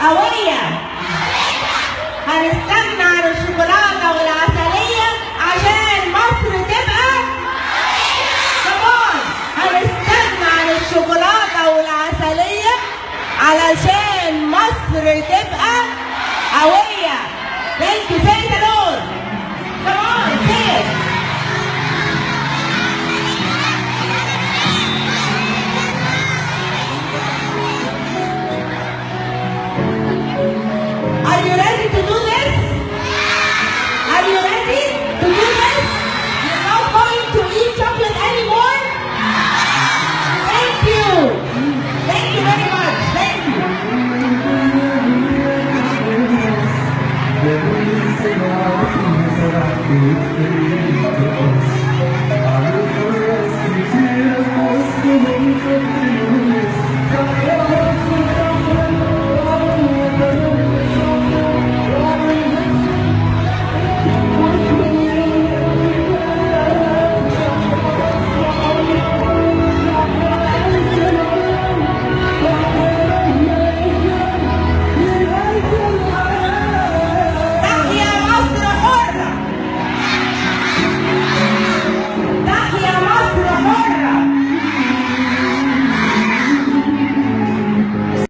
قوية. هنستغنى عن الشوكولاتة والعسلية عشان مصر تبقى كمان. هنستغنى عن الشوكولاتة والعسلية علشان مصر تبقى